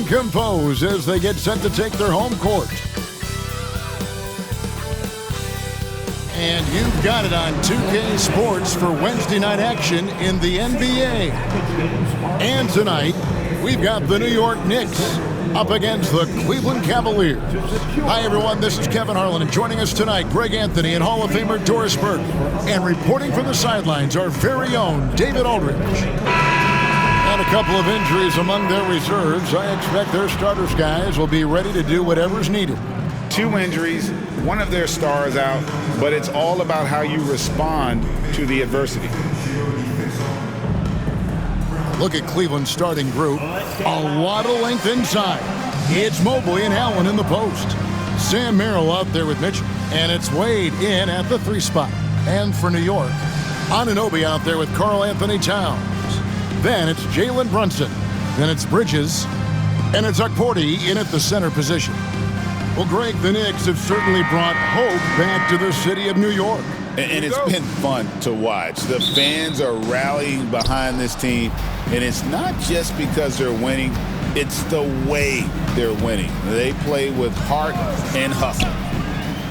compose as they get set to take their home court. And you've got it on 2K Sports for Wednesday night action in the NBA. And tonight, we've got the New York Knicks up against the Cleveland Cavaliers. Hi, everyone. This is Kevin Harlan, and joining us tonight, Greg Anthony and Hall of Famer Doris Burke. And reporting from the sidelines, our very own David Aldridge. And a couple of injuries among their reserves. I expect their starters guys will be ready to do whatever's needed. 2 injuries, one of their stars out, but it's all about how you respond to the adversity. Look at Cleveland's starting group. A lot of length inside. It's Mobley and Allen in the post. Sam Merrill out there with Mitchell. And it's Wade in at the 3 spot. And for New York, Anunoby out there with Karl Anthony Towns. Then it's Jalen Brunson. Then it's Bridges. And it's Okporti in at the center position. Well, Greg, the Knicks have certainly brought hope back to the city of New York. And it's been fun to watch. The fans are rallying behind this team, and it's not just because they're winning, it's the way they're winning. They play with heart and hustle.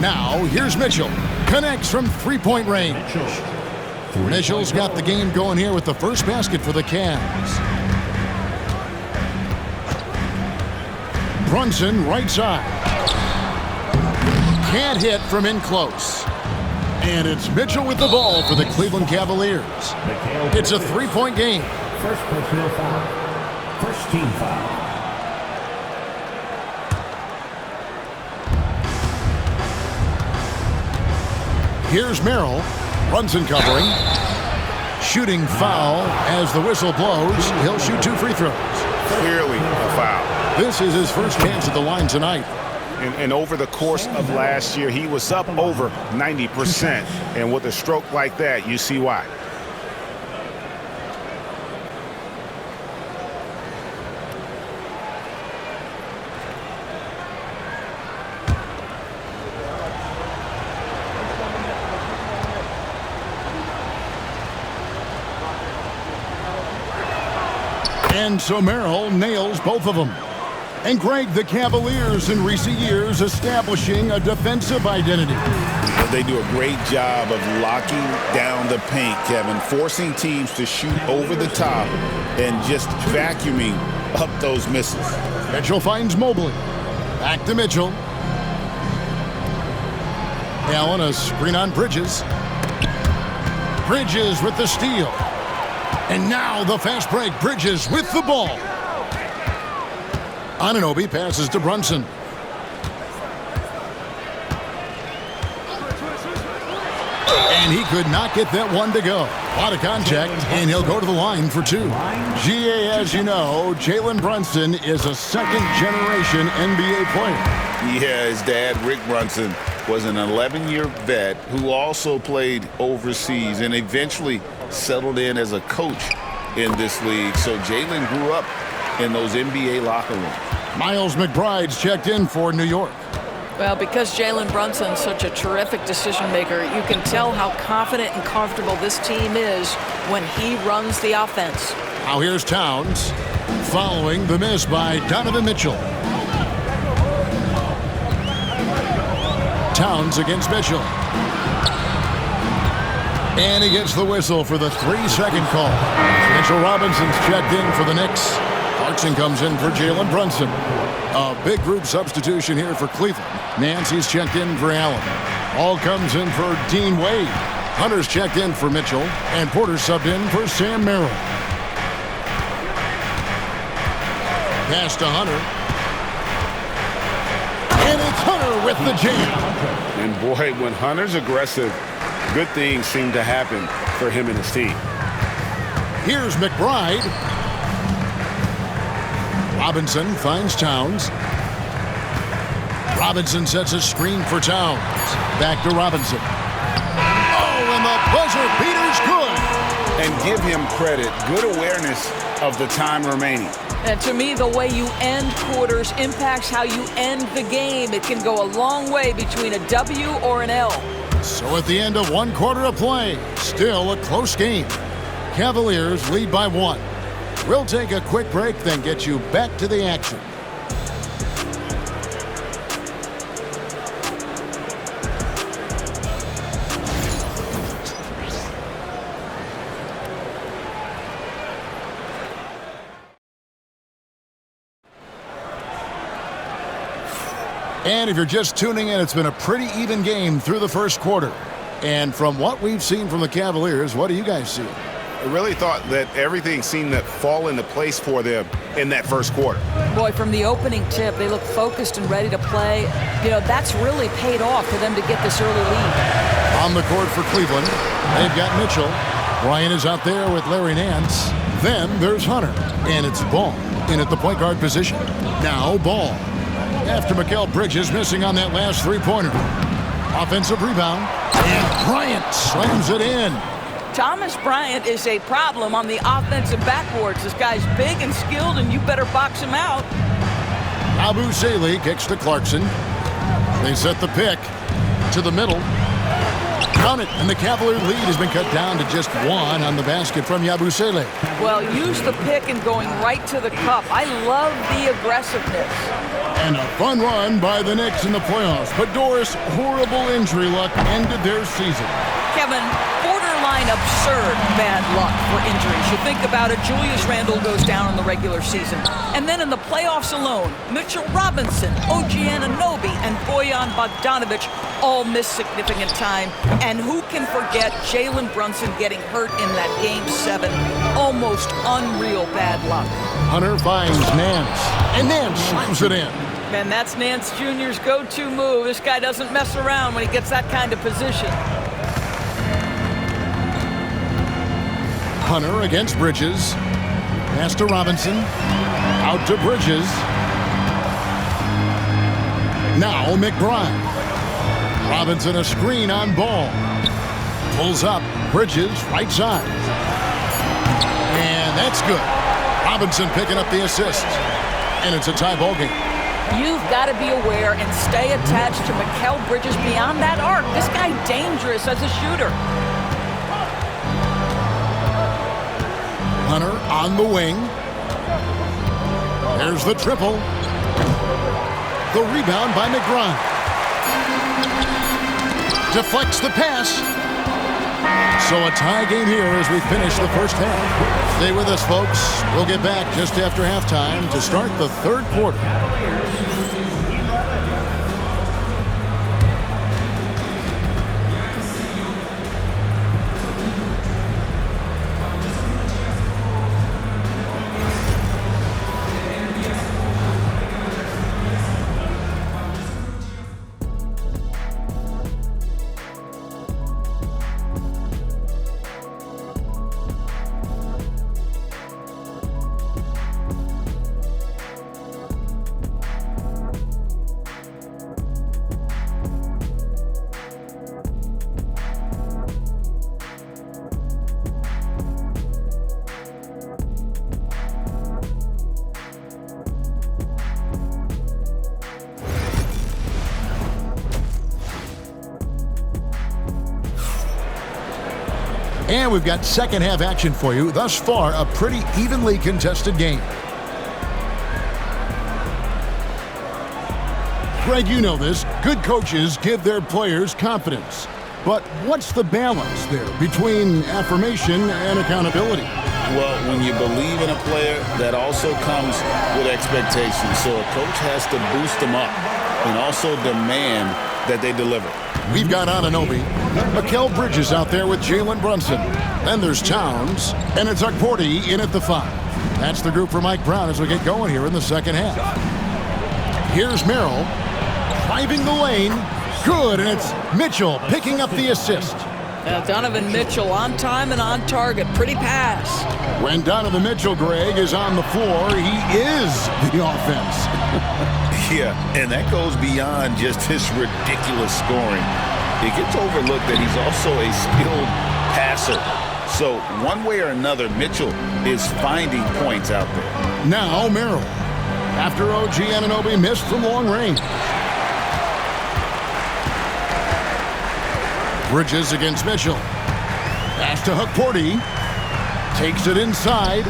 Now, here's Mitchell. Connects from three-point range. Mitchell's got the game going here with the first basket for the Cavs. Brunson, right side. Can't hit from in close. And it's Mitchell with the ball for the Cleveland Cavaliers. It's a 3-point game. First personal foul. First team foul. Here's Merrill. Brunson covering. Shooting foul as the whistle blows. He'll shoot 2 free throws. Clearly a foul. This is his first chance at the line tonight. And over the course of last year, he was up over 90%. And with a stroke like that, you see why. And so Merrill nails both of them. And Greg, the Cavaliers in recent years establishing a defensive identity. They do a great job of locking down the paint, Kevin, forcing teams to shoot over the top and just vacuuming up those misses. Mitchell finds Mobley. Back to Mitchell. Allen, a screen on Bridges. Bridges with the steal. And now the fast break. Bridges with the ball. Anunoby passes to Brunson. And he could not get that one to go. A lot of contact, and he'll go to the line for 2. GA, as you know, Jalen Brunson is a second-generation NBA player. Yeah, his dad, Rick Brunson, was an 11-year vet who also played overseas and eventually settled in as a coach in this league. So Jalen grew up in those NBA locker rooms. Miles McBride's checked in for New York. Well, because Jalen Brunson's such a terrific decision maker, you can tell how confident and comfortable this team is when he runs the offense. Now here's Towns following the miss by Donovan Mitchell. Towns against Mitchell. And he gets the whistle for the 3-second call. Mitchell Robinson's checked in for the Knicks. Clarkson comes in for Jalen Brunson. A big group substitution here for Cleveland. Nancy's checked in for Allen. All comes in for Dean Wade. Hunter's checked in for Mitchell. And Porter subbed in for Sam Merrill. Pass to Hunter. And it's Hunter with the jam. And boy, when Hunter's aggressive, good things seem to happen for him and his team. Here's McBride. Robinson finds Towns. Robinson sets a screen for Towns. Back to Robinson. Oh, and the buzzer beater's good. And give him credit. Good awareness of the time remaining. And to me, the way you end quarters impacts how you end the game. It can go a long way between a W or an L. So at the end of 1 quarter of play, still a close game. Cavaliers lead by 1. We'll take a quick break, then get you back to the action. And if you're just tuning in, it's been a pretty even game through the first quarter. And from what we've seen from the Cavaliers, what do you guys see? I really thought that everything seemed to fall into place for them in that first quarter. Boy, from the opening tip, they look focused and ready to play. You know, that's really paid off for them to get this early lead. On the court for Cleveland, they've got Mitchell. Bryant is out there with Larry Nance. Then there's Hunter, and it's Ball in at the point guard position. Now Ball. After Mikal Bridges missing on that last three-pointer. Offensive rebound, and Bryant slams it in. Thomas Bryant is a problem on the offensive backboards. This guy's big and skilled, and you better box him out. Abu Saleh kicks to Clarkson. They set the pick to the middle. Count it, and the Cavalier lead has been cut down to just one on the basket from Yabusele. Well, use the pick and going right to the cup. I love the aggressiveness. And a fun run by the Knicks in the playoffs. But Doris, horrible injury luck ended their season. Kevin, borderline absurd bad luck for injuries. You think about it, Julius Randle goes down in the regular season. And then in the playoffs alone, Mitchell Robinson, OG Anunoby, and Bojan Bogdanovic all miss significant time. And who can forget Jalen Brunson getting hurt in that Game 7? Almost unreal bad luck. Hunter finds Nance, and Nance slams it in. And that's Nance Jr.'s go-to move. This guy doesn't mess around when he gets that kind of position. Hunter against Bridges. Pass to Robinson. Out to Bridges. Now McBride. Robinson a screen on Ball. Pulls up. Bridges right side. And that's good. Robinson picking up the assist. And it's a tie ball game. You've got to be aware and stay attached to Mikal Bridges beyond that arc. This guy dangerous as a shooter. Hunter on the wing. There's the triple. The rebound by McBride. Deflects the pass. So a tie game here as we finish the first half. Stay with us, folks. We'll get back just after halftime to start the third quarter. And we've got second half action for you. Thus far, a pretty evenly contested game. Greg, you know this. Good coaches give their players confidence. But what's the balance there between affirmation and accountability? Well, when you believe in a player, that also comes with expectations. So a coach has to boost them up and also demand that they deliver. We've got Anunoby. Mikal Bridges out there with Jalen Brunson. Then there's Towns. And it's Okporti in at the 5. That's the group for Mike Brown as we get going here in the second half. Here's Merrill. Driving the lane. Good, and it's Mitchell picking up the assist. Donovan Mitchell on time and on target. Pretty pass. When Donovan Mitchell, Greg, is on the floor, he is the offense. Yeah, and that goes beyond just his ridiculous scoring. It gets overlooked that he's also a skilled passer. So one way or another, Mitchell is finding points out there. Now Merrill. After OG Anunoby missed from long range. Bridges against Mitchell. Pass to Okporti. Takes it inside.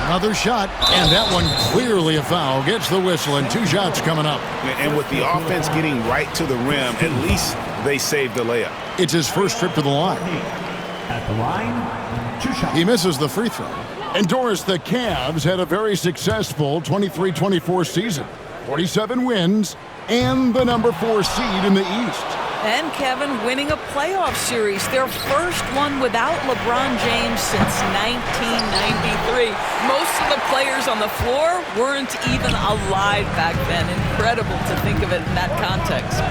Another shot, and that one clearly a foul. Gets the whistle, and 2 shots coming up. And with the offense getting right to the rim, at least they saved the layup. It's his first trip to the line. At the line, 2 shots. He misses the free throw. And Doris, the Cavs had a very successful 23-24 season. 47 wins and the number 4 seed in the East. And Kevin winning a playoff series, their first one without LeBron James since 1993. Most of the players on the floor weren't even alive back then. Incredible to think of it in that context.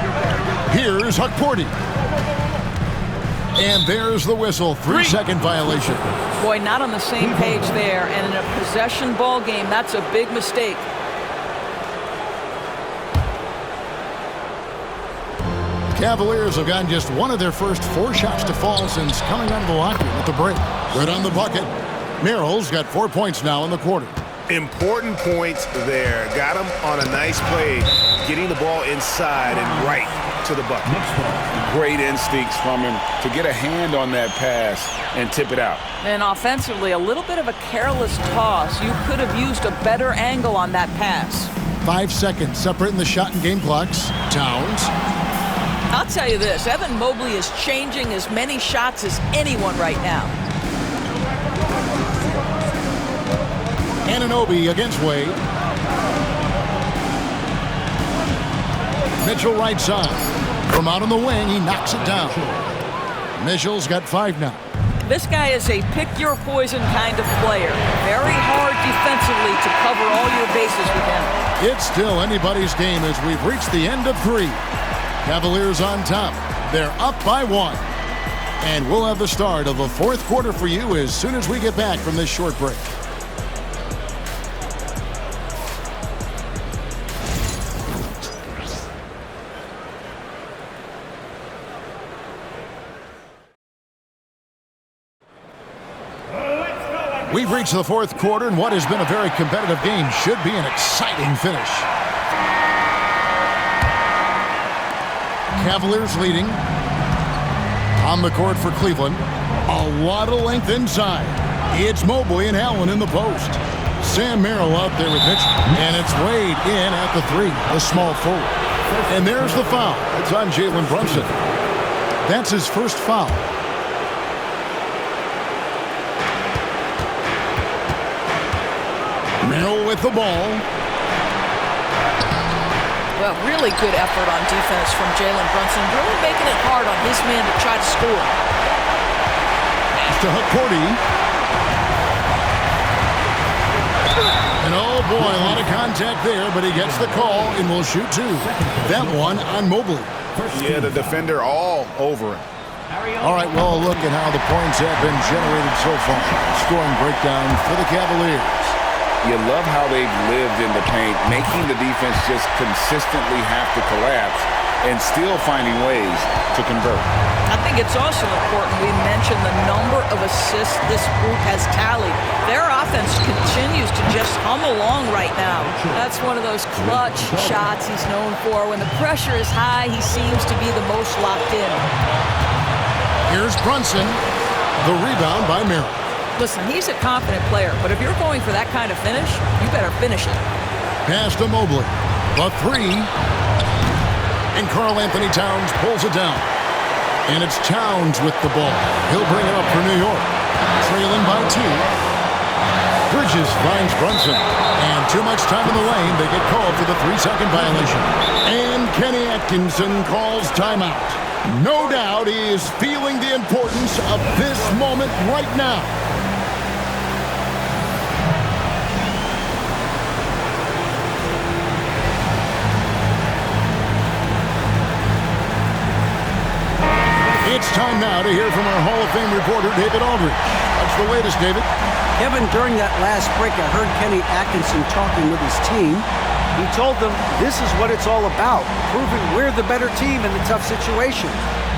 Here's Hukporti. And there's the whistle. 3-second violation. Boy, not on the same page there. And in a possession ball game, that's a big mistake. Cavaliers have gotten just one of their first 4 shots to fall since coming out of the locker room at the break. Good on the bucket. Merrill's got 4 points now in the quarter. Important points there. Got him on a nice play, getting the ball inside and right to the bucket. Great instincts from him to get a hand on that pass and tip it out. And offensively, a little bit of a careless toss. You could have used a better angle on that pass. 5 seconds separating the shot and game clocks. Towns. I'll tell you this, Evan Mobley is changing as many shots as anyone right now. Anunoby against Wade. Mitchell right side. From out on the wing, he knocks it down. Mitchell's got 5 now. This guy is a pick-your-poison kind of player. Very hard defensively to cover all your bases with him. It's still anybody's game as we've reached the end of 3. Cavaliers on top. They're up by 1. And we'll have the start of the 4th quarter for you as soon as we get back from this short break. We've reached the 4th quarter, and what has been a very competitive game should be an exciting finish. Cavaliers leading. On the court for Cleveland. A lot of length inside. It's Mobley and Allen in the post. Sam Merrill out there with Mitchell. And it's Wade in at the 3, the small forward. And there's the foul. It's on Jalen Brunson. That's his first foul. Merrill with the ball. Well, really good effort on defense from Jalen Brunson. Really making it hard on his man to try to score. To Hukporti. And oh boy, a lot of contact there, but he gets the call and will shoot 2. That one on Mobley. Yeah, the defender all over him. All right, well, look at how the points have been generated so far. Scoring breakdown for the Cavaliers. You love how they've lived in the paint, making the defense just consistently have to collapse and still finding ways to convert. I think it's also important we mention the number of assists this group has tallied. Their offense continues to just hum along right now. That's one of those clutch shots he's known for. When the pressure is high, he seems to be the most locked in. Here's Brunson. The rebound by Merrill. Listen, he's a confident player, but if you're going for that kind of finish, you better finish it. Pass to Mobley. The 3. And Karl Anthony Towns pulls it down. And it's Towns with the ball. He'll bring it up for New York. Trailing by 2. Bridges finds Brunson. And too much time in the lane. They get called for the 3-second violation. And Kenny Atkinson calls timeout. No doubt he is feeling the importance of this moment right now. It's time now to hear from our Hall of Fame reporter, David Aldridge. What's the latest, David? Kevin, during that last break, I heard Kenny Atkinson talking with his team. He told them this is what it's all about, proving we're the better team in the tough situation.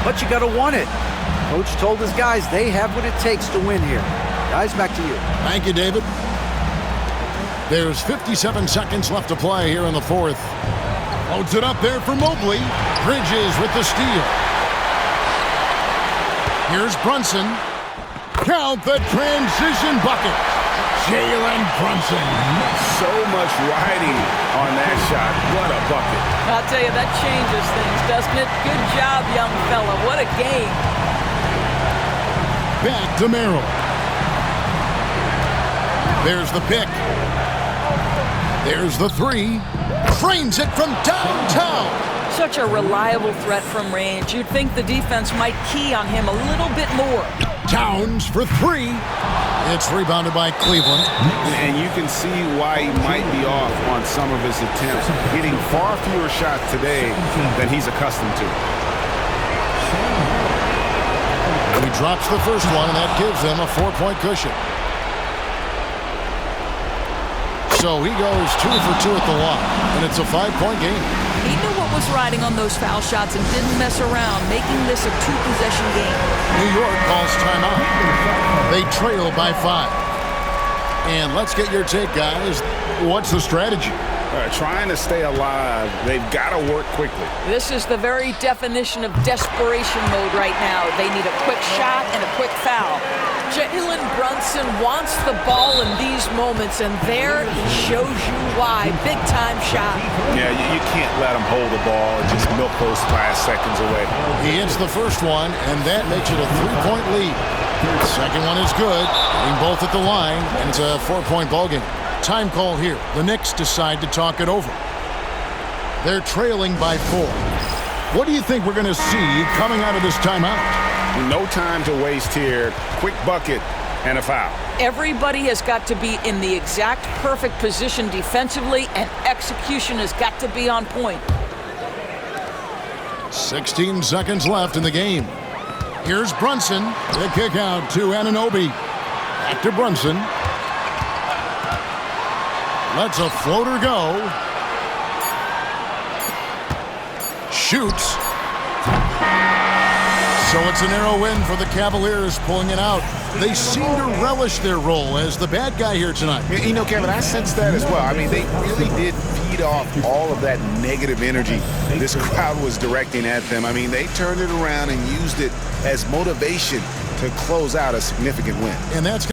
But you got to want it. Coach told his guys they have what it takes to win here. Guys, back to you. Thank you, David. There's 57 seconds left to play here in the 4th. Loads it up there for Mobley. Bridges with the steal. Here's Brunson. Count the transition bucket. Jalen Brunson. So much riding on that shot. What a bucket. I'll tell you, that changes things, doesn't it? Good job, young fella. What a game. Back to Merrill. There's the pick. There's the 3. Trains it from downtown. Such a reliable threat from range. You'd think the defense might key on him a little bit more. Towns for three. It's rebounded by Cleveland. And you can see why he might be off on some of his attempts, getting far fewer shots today than he's accustomed to. He drops the first one, and that gives them a 4-point cushion. So he goes 2 for 2 at the line, and it's a 5-point game. He knew what was riding on those foul shots and didn't mess around, making this a 2-possession game. New York calls timeout. They trail by 5. And let's get your take, guys. What's the strategy? Trying to stay alive, they've got to work quickly. This is the very definition of desperation mode right now. They need a quick shot and a quick foul. Jalen Brunson wants the ball in these moments, and there he shows you why. Big-time shot. Yeah, you can't let him hold the ball and just milk those last seconds away. He hits the first one, and that makes it a 3-point lead. The second one is good, getting both at the line, and it's a 4-point ballgame. Time call here. The Knicks decide to talk it over. They're trailing by 4. What do you think we're going to see coming out of this timeout? No time to waste here. Quick bucket and a foul. Everybody has got to be in the exact perfect position defensively, and execution has got to be on point. 16 seconds left in the game. Here's Brunson. The kick out to Anunoby. Back to Brunson. Lets a floater go. Shoots. So it's a narrow win for the Cavaliers, pulling it out. They seem to relish their role as the bad guy here tonight. You know, Kevin, I sense that as well. I mean, they really did feed off all of that negative energy this crowd was directing at them. I mean, they turned it around and used it as motivation to close out a significant win. And that's